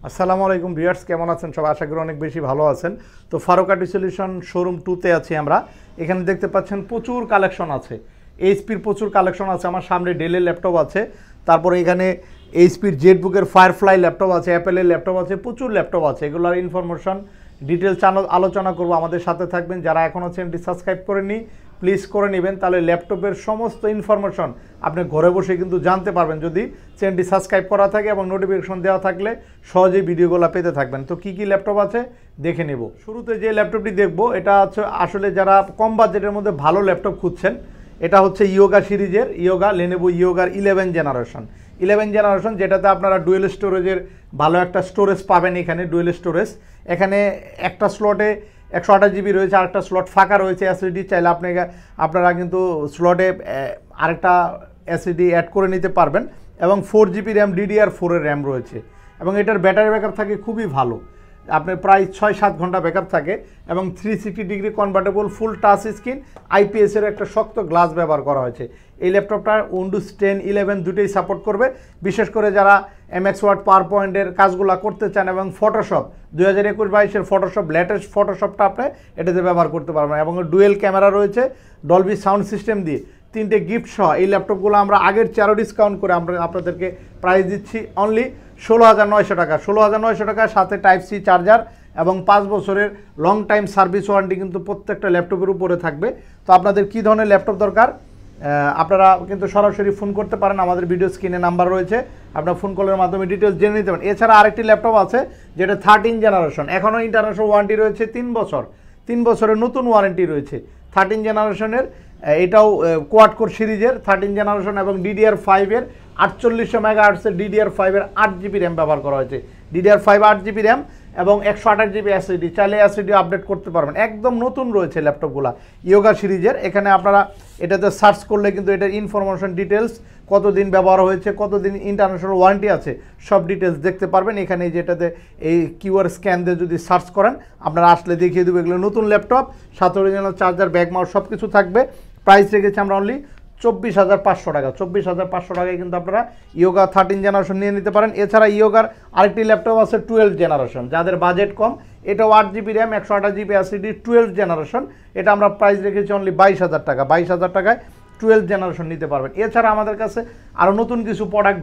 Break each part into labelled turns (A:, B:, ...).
A: আসসালামু আলাইকুম ভিউয়ার্স, কেমন আছেন সবাই? আশা করি অনেক বেশি ভালো আছেন। তো ফারুক আইটি সলিউশন শোরুম 2তে আছি আমরা। এখানে দেখতে পাচ্ছেন প্রচুর কালেকশন আছে, এইচপির প্রচুর কালেকশন আছে। আমার সামনে ডেলের ল্যাপটপ আছে, তারপরে এখানে এইচপির জেটবুকের ফায়ারফ্লাই ল্যাপটপ আছে, অ্যাপেলের ল্যাপটপ আছে, প্রচুর ল্যাপটপ আছে। এগুলোর ইনফরমেশন ডিটেলস আলোচনা করব। আমাদের সাথে থাকবেন। যারা এখনও চ্যানেলটি সাবস্ক্রাইব করেননি প্লিজ করে নেবেন, তাহলে ল্যাপটপের সমস্ত ইনফরমেশন আপনি ঘরে বসে কিন্তু জানতে পারবেন যদি চ্যানেলটি সাবস্ক্রাইব করা থাকে এবং নোটিফিকেশন দেওয়া থাকলে সহজেই ভিডিওগুলো পেতে থাকবেন। তো কি কি ল্যাপটপ আছে দেখে নেব। শুরুতে যে ল্যাপটপটি দেখব এটা হচ্ছে আসলে যারা কম বাজেটের মধ্যে ভালো ল্যাপটপ খুঁজছেন, এটা হচ্ছে ইয়োগা সিরিজের লেনোভো ইয়োগার 11 জেনারেশন, যেটাতে আপনারা ডুয়েল স্টোরেজের ভালো একটা স্টোরেজ পাবেন। এখানে ডুয়েল স্টোরেজ, এখানে একটা স্লটে 128 জিবি রয়েছে, আরেকটা স্লট ফাঁকা রয়েছে এসএসডি। চাইলে আপনারা কিন্তু স্লটে আরেকটা এসএসডি অ্যাড করে নিতে পারবেন। এবং 4 জিবি র্যাম DDR4 এর র্যাম রয়েছে এবং এটার ব্যাটারি ব্যাকআপ থাকে খুবই ভালো, আপনার প্রায় 6-7 ঘন্টা ব্যাকআপ থাকে। এবং 360 degree convertible full touch screen আইপিএসের একটা শক্ত গ্লাস ব্যবহার করা হয়েছে। এই ল্যাপটপটা উইন্ডোজ 10, 11 দুটোই সাপোর্ট করবে। বিশেষ করে যারা এমএক্স ওয়ার্ড পাওয়ার পয়েন্টের কাজগুলো করতে চান এবং ফটোশপ 2021-22-এর ফটোশপ, লেটেস্ট ফটোশপটা আপনি এটাতে ব্যবহার করতে পারবেন। এবং ডুয়েল ক্যামেরা রয়েছে, ডলবি সাউন্ড সিস্টেম দিয়ে 3টে গিফট সহ এই ল্যাপটপগুলো আমরা আগের 4 ডিসকাউন্ট করে আমরা আপনাদেরকে প্রাইস দিচ্ছি অনলি 16,900 টাকা। 16,900 টাকা, সাথে টাইপ সি চার্জার এবং 5 বছরের লং টাইম সার্ভিস ওয়ারেন্টি কিন্তু প্রত্যেকটা ল্যাপটপের উপরে থাকবে। তো আপনাদের কী ধরনের ল্যাপটপ দরকার আপনারা কিন্তু সরাসরি ফোন করতে পারেন। আমাদের ভিডিও স্ক্রিনে নাম্বার রয়েছে, আপনারা ফোন কলের মাধ্যমে ডিটেলস জেনে নিতে পারেন। এছাড়া আরেকটি ল্যাপটপ আছে যেটা 13 জেনারেশন, এখনও ইন্টারন্যাশনাল ওয়ারেন্টি রয়েছে 3 বছর, 3 বছরের নতুন ওয়ারেন্টি রয়েছে 13 জেনারেশনের। এটাও কোয়াড কোর সিরিজের 13 জেনারেশন এবং DDR5-এর 4800 মেগাহার্টজের DDR5-এর 8 জিবি র্যাম ব্যবহার করা হয়েছে। DDR5 8 জিবি র্যাম এবং 128 জিবি এসএসডি, চাইলে এসএসডি আপডেট করতে পারবেন। একদম নতুন রয়েছে ল্যাপটপগুলো ইয়োগা সিরিজের। এখানে আপনারা এটাতে সার্চ করলে কিন্তু এটার ইনফরমেশন ডিটেলস, কতদিন ব্যবহার হয়েছে, কতদিন ইন্টারন্যাশনাল ওয়ারেন্টি আছে, সব ডিটেলস দেখতে পারবেন। এখানে যেটাতে এই কিউআর স্ক্যান দিয়ে যদি সার্চ করেন আপনারা আসলে দেখিয়ে দেবো এগুলো নতুন ল্যাপটপ, সাথে অরিজিনাল চার্জার, ব্যাক মাউস সব কিছু থাকবে। প্রাইস রেখেছি আমরা অনলি 24,500 টাকা। 24,500 টাকায় কিন্তু আপনারা ইয়োগা 13 জেনারেশন নিয়ে নিতে পারেন। এছাড়া ইয়োগার আরেকটি ল্যাপটপ আছে 12 জেনারেশন, যাদের বাজেট কম, এটাও 8 GB RAM 128 GB SSD 12 generation. এটা আমরা প্রাইস রেখেছি অনলি 22,000 টাকা। 22,000 টাকায় 12 জেনারেশন নিতে পারবেন। এছাড়া আমাদের কাছে আরও নতুন কিছু প্রোডাক্ট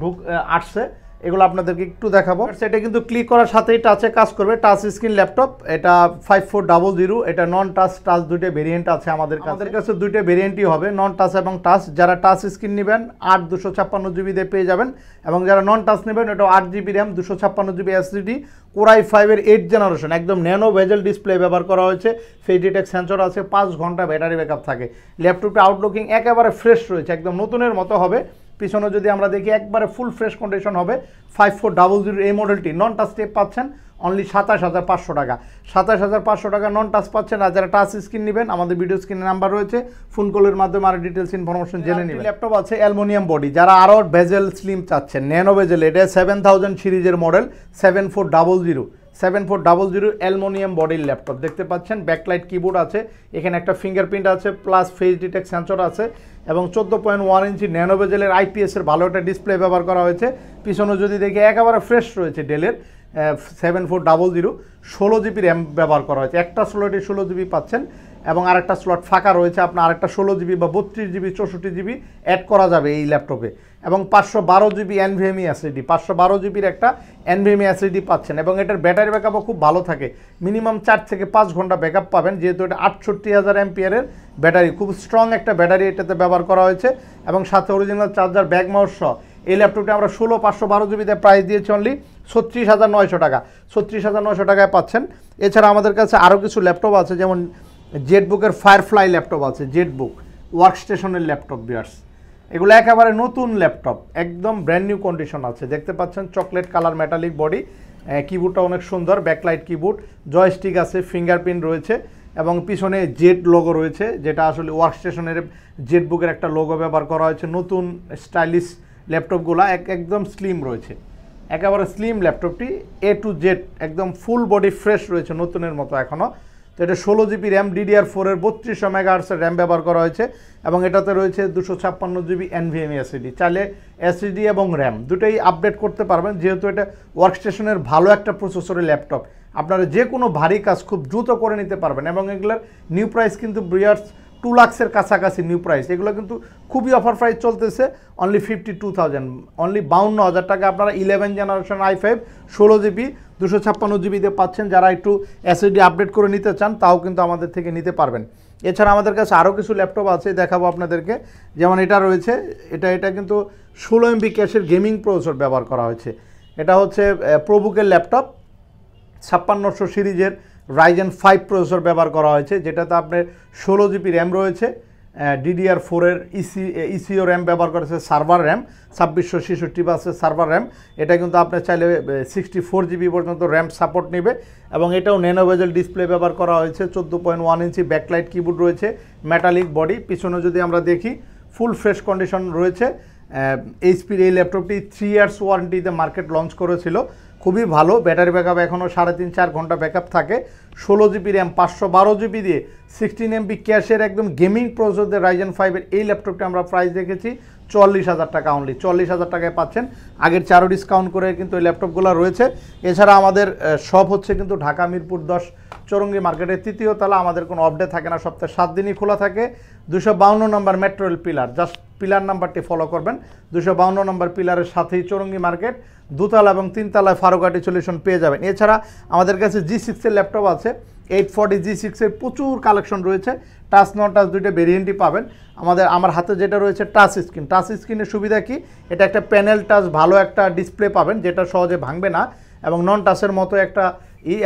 A: আসছে, এগুলো আপনাদেরকে একটু দেখাবো। সেটা কিন্তু ক্লিক করার সাথেই টাচে কাজ করবে, টাচ স্ক্রিন ল্যাপটপ। এটা 5400, এটা নন টাচ, টাচ দুইটা ভেরিয়েন্ট আছে আমাদের কাছে দুইটা ভেরিয়েন্টই হবে, নন টাচ এবং টাচ। যারা টাচ স্ক্রিন নেবেন 8/256 জিবি দিয়ে পেয়ে যাবেন, এবং যারা নন টাচ নেবেন এটা 8 GB RAM 256 GB SSD, Core i5-এর 8 generation, একদম ন্যানো ভেজেল ডিসপ্লে ব্যবহার করা হয়েছে, ফেস ডিটেক্ট সেন্সর আছে, 5 ঘন্টা ব্যাটারি ব্যাকআপ থাকে। ল্যাপটপটা আউটলুকিং একেবারে ফ্রেশ রয়েছে, একদম নতুনের মতো হবে। পিছনে যদি আমরা দেখি একবারে ফুল ফ্রেশ কন্ডিশন হবে। 5400 এই মডেলটি নন টাচ স্টেপ পাচ্ছেন অনলি 27,500 টাকা। 27,500 টাকা নন টাচ পাচ্ছেন। আর যারা টাচ স্ক্রিন নেবেন আমাদের ভিডিও স্ক্রিনে নাম্বার রয়েছে, ফোন কলের মাধ্যমে আরও ডিটেলস ইনফরমেশন জেনে নেবেন। ল্যাপটপ আছে অ্যালুমিনিয়াম বডি, যারা আরও ভেজেল স্লিম চাচ্ছেন, ন্যানো ভেজেল, এটা 7000 সিরিজের মডেল 7400 অ্যালুমিনিয়াম বডির ল্যাপটপ দেখতে পাচ্ছেন। ব্যাকলাইট কিবোর্ড আছে, এখানে একটা ফিঙ্গারপ্রিন্ট আছে, প্লাস ফেস ডিটেক্ট সেন্সর আছে, এবং 14.1 ইঞ্চি ন্যানো ভেজেলের আইপিএসের ভালো একটা ডিসপ্লে ব্যবহার করা হয়েছে। পিছনে যদি দেখি একেবারে ফ্রেশ রয়েছে ডেলের 7400, 16 জিবি র্যাম ব্যবহার করা হয়েছে। একটা স্লটে 16 জিবি পাচ্ছেন এবং আরেকটা স্লট ফাঁকা রয়েছে, আপনার আরেকটা 16 জিবি বা 32 জিবি 64 জিবি অ্যাড করা যাবে এই ল্যাপটপে। এবং 512 জিবি NVMe এসএসডি, 512 জিবির একটা NVMe এসএসডি পাচ্ছেন। এবং এটার ব্যাটারি ব্যাকআপও খুব ভালো থাকে, মিনিমাম 4 থেকে 5 ঘন্টা ব্যাকআপ পাবেন, যেহেতু এটা 68,000 অ্যাম্পিয়ারের ব্যাটারি, খুব স্ট্রং একটা ব্যাটারি এটাতে ব্যবহার করা হয়েছে। এবং সাথে অরিজিনাল চার্জার, ব্যাক মাউস সহ এই ল্যাপটপটা আমরা 512 জিবিতে প্রাইস দিয়েছি অনলি 36,900 টাকা। 36,900 টাকায় পাচ্ছেন। এছাড়া আমাদের কাছে আরও কিছু ল্যাপটপ আছে, যেমন জেটবুকের ফায়ারফ্লাই ল্যাপটপ আছে, জেটবুক ওয়ার্কস্টেশনের ল্যাপটপ বিয়ার্স। এগুলো একেবারে নতুন ল্যাপটপ, একদম ব্র্যান্ড নিউ কন্ডিশন আছে। দেখতে পাচ্ছেন চকলেট কালার মেটালিক বডি, কিবোর্ডটা অনেক সুন্দর, ব্যাকলাইট কিবোর্ড, জয়স্টিক আছে, ফিঙ্গারপ্রিন্ট রয়েছে, এবং পিছনে জেট লোগো রয়েছে, যেটা আসলে ওয়ার্কস্টেশনের জেটবুকের একটা লোগো ব্যবহার করা হয়েছে। নতুন স্টাইলিশ ল্যাপটপগুলো একদম স্লিম রয়েছে, একেবারে স্লিম ল্যাপটপটি A to Z একদম ফুল বডি ফ্রেশ রয়েছে, নতুনের মতো এখনও। তো এটা 16 জিবি র্যাম DDR4 এর 3200 মেগাহার্টসের র্যাম ব্যবহার করা হয়েছে এবং এটাতে রয়েছে 256 জিবি NVMe SSD। চাইলে SSD এবং র্যাম দুটোই আপডেট করতে পারবেন, যেহেতু এটা ওয়ার্কস্টেশনের ভালো একটা প্রসেসরের ল্যাপটপ। আপনারা যে কোনো ভারী কাজ খুব দ্রুত করে নিতে পারবেন এবং এগুলোর নিউ প্রাইস কিন্তু ব্রিয়ার্স 2 লাখের কাছাকাছি নিউ প্রাইস। এগুলো কিন্তু খুবই অফার প্রাইস চলতেছে, অনলি 52,000, অনলি 52,000 টাকা আপনারা 11 জেনারেশন i5 16 জিবি 256 জিবিতে পাচ্ছেন। যারা একটু SSD আপডেট করে নিতে চান তাও কিন্তু আমাদের থেকে নিতে পারবেন। এছাড়া আমাদের কাছে আরও কিছু ল্যাপটপ আছে, দেখাবো আপনাদেরকে। যেমন এটা রয়েছে, এটা কিন্তু 16 MB ক্যাশের গেমিং প্রসেসর ব্যবহার করা হয়েছে। এটা হচ্ছে প্রবুকের ল্যাপটপ, 5600 সিরিজের Ryzen 5 প্রসেসর ব্যবহার করা হয়েছে, যেটাতে আপনার 16 জিবি র্যাম রয়েছে, DDR4 এর ECO র্যাম ব্যবহার করেছে, সার্ভার র্যাম 2666 বাসের সার্ভার র্যাম। এটা কিন্তু আপনি চাইলে 64 জিবি পর্যন্ত র্যাম সাপোর্ট নেবে এবং এটাও ন্যানো বেজেল ডিসপ্লে ব্যবহার করা হয়েছে, 14.1 ইঞ্চি ব্যাকলাইট কিবোর্ড রয়েছে, মেটালিক বডি। পিছনে যদি আমরা দেখি ফুল ফ্রেশ কন্ডিশন রয়েছে। এইচপির এই ল্যাপটপটি 3 ইয়ার্স ওয়ারেন্টিতে মার্কেট লঞ্চ করেছিল, খুবই ভালো। ব্যাটারি ব্যাকআপ এখনও 3.5-4 ঘন্টা ব্যাকআপ থাকে। 16 জিবি র্যাম 512 জিবি দিয়ে 16 MB ক্যাশের একদম গেমিং প্রসেসর Ryzen 5 এর এই ল্যাপটপটি আমরা প্রাইস রেখেছি 44,000 টাকা, অনলি 44,000 টাকায় পাচ্ছেন। আগের 4 ডিসকাউন্ট করে কিন্তু এই ল্যাপটপগুলো রয়েছে। এছাড়া আমাদের শপ হচ্ছে কিন্তু ঢাকা মিরপুর 10 চৌরঙ্গি মার্কেটের 3য় তলা। আমাদের কোনো অফডে থাকে না, সপ্তাহে 7 দিনই খোলা থাকে। 252 number metro rail pillar, just pillar নাম্বারটি ফলো করবেন। 252 নম্বর পিলারের সাথেই চৌরঙ্গি মার্কেট, 2 তলা এবং 3 তলায় ফারুকাটি সলিউশন পেয়ে যাবেন। এছাড়া আমাদের কাছে G6 এর ল্যাপটপ আছে, 840 G6 এর প্রচুর কালেকশন রয়েছে। টাচ নন টাচ দুইটা ভেরিয়েন্টই পাবেন। আমার হাতে যেটা রয়েছে টাচ স্ক্রিন। টাচ স্ক্রিনের সুবিধা কি, এটা একটা প্যানেল টাচ ভালো একটা ডিসপ্লে পাবেন, যেটা সহজে ভাঙবে না এবং নন টাচের মতো একটা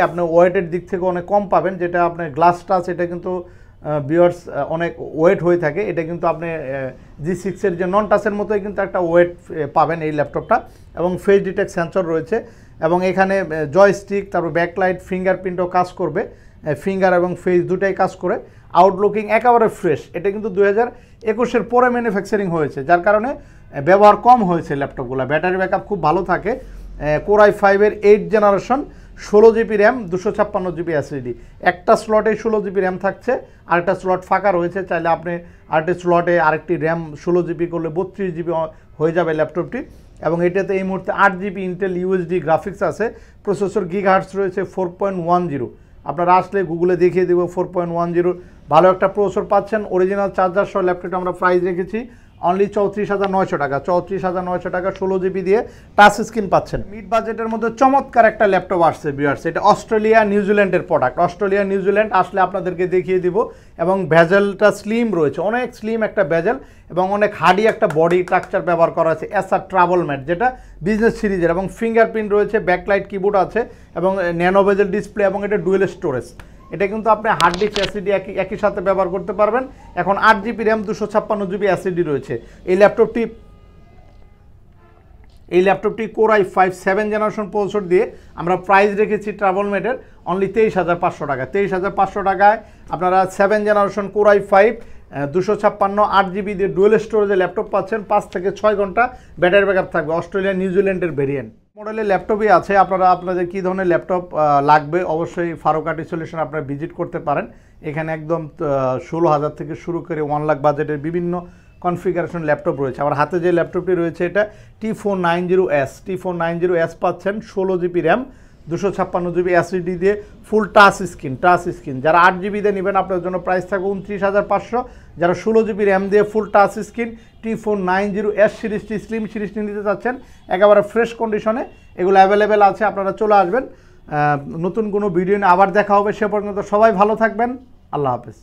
A: আপনি ওয়েটের দিক থেকে অনেক কম পাবেন। যেটা আপনার গ্লাস টাচ, এটা কিন্তু ভিউয়ার্স অনেক ওয়েট হয়ে থাকে। এটা কিন্তু আপনি G6 এর যে নন টাচের মতোই কিন্তু একটা ওয়েট পাবেন এই ল্যাপটপটা এবং ফেস ডিটেক্ট সেন্সর রয়েছে এবং এখানে জয়স্টিক, তারপর ব্যাকলাইট, ফিঙ্গারপ্রিন্টও কাজ করবে, ফিঙ্গার এবং ফেস দুটাই কাজ করে। আউটলুকিং একেবারে ফ্রেশ। এটা কিন্তু 2021-এর পরে ম্যানুফ্যাকচারিং হয়েছে, যার কারণে ব্যবহার কম হয়েছে ল্যাপটপগুলো। ব্যাটারি ব্যাকআপ খুব ভালো থাকে। Core i5 এর 8 generation, 16 GB RAM, 256 GB SSD। একটা স্লটে 16 জিবি র্যাম থাকছে, আরেকটা স্লট ফাঁকা রয়েছে। চাইলে আপনি আরেকটি স্লটে আরেকটি র্যাম 16 জিবি করলে 32 জিবি হয়ে যাবে ল্যাপটপটি। এবং এটাতে এই মুহূর্তে 8 জিবি ইন্টেল UHD গ্রাফিক্স আছে। প্রসেসর গিগাহার্টস রয়েছে 4.10। আপনারা আসলে গুগলে দেখিয়ে দেবো 4.10 ভালো একটা প্রসেসর পাচ্ছেন। অরিজিনাল চার্জার সহ ল্যাপটপটা আমরা প্রাইস রেখেছি অনলি 34,900 টাকা। 34,900 টাকা 16 জিবি দিয়ে টাচ স্ক্রিন পাচ্ছেন। মিড বাজেটের মধ্যে চমৎকার একটা ল্যাপটপ আসছে ভিউয়ার্স। এটা অস্ট্রেলিয়া নিউজিল্যান্ডের প্রোডাক্ট। অস্ট্রেলিয়া নিউজিল্যান্ড আসলে আপনাদেরকে দেখিয়ে দিব এবং ভেজেলটা স্লিম রয়েছে, অনেক স্লিম একটা ভেজেল এবং অনেক হার্ডি একটা বডি স্ট্রাকচার ব্যবহার করা আছে। এসার ট্রাভেল ম্যাট, যেটা বিজনেস সিরিজের, এবং ফিঙ্গারপ্রিন্ট রয়েছে, ব্যাকলাইট কিবোর্ড আছে এবং ন্যানো বেজেল ডিসপ্লে এবং এটা ডুয়েল স্টোরেজ। এটা কিন্তু আপনি হার্ড ডিস্ক SSD একই সাথে ব্যবহার করতে পারবেন। এখন 8 জিবি র্যাম 256 জিবি SSD রয়েছে। এই ল্যাপটপটি Core i5 7 জেনারেশন প্রসেসর দিয়ে আমরা প্রাইস রেখেছি ট্রাভেলমেটের অনলি 23,500 টাকা। 23,500 টাকায় আপনারা 7 জেনারেশন Core i5 256 8 জিবি দিয়ে ডুয়েল স্টোরেজে ল্যাপটপ পাচ্ছেন। 5 থেকে 6 ঘন্টা ব্যাটারি ব্যাকআপ থাকবে। অস্ট্রেলিয়া নিউজিল্যান্ডের ভেরিয়েন্ট মডেলের ল্যাপটপই আছে। আপনাদের কী ধরনের ল্যাপটপ লাগবে অবশ্যই ফারুকাটি সলিউশন আপনারা ভিজিট করতে পারেন। এখানে একদম 16,000 থেকে শুরু করে 1 লাখ বাজেটের বিভিন্ন কনফিগারেশন ল্যাপটপ রয়েছে। আমার হাতে যে ল্যাপটপটি রয়েছে এটা T490S পাচ্ছেন, 16 জিবি র্যাম, 256 জিবি SSD দিয়ে ফুল টাচ স্ক্রিন। যারা 8 জিবি দিয়ে নেবেন আপনার জন্য প্রাইস থাকবে 29,500। যারা 16 জিবি র্যাম দিয়ে ফুল টাচ স্ক্রিন T490S সিরিজটি, স্লিম সিরিজটি নিতে চাচ্ছেন একেবারে ফ্রেশ কন্ডিশনে, এগুলো অ্যাভেলেবেল আছে। আপনারা চলে আসবেন। নতুন কোনো ভিডিও নিয়ে আবার দেখা হবে। সে পর্যন্ত সবাই ভালো থাকবেন। আল্লাহ হাফেজ।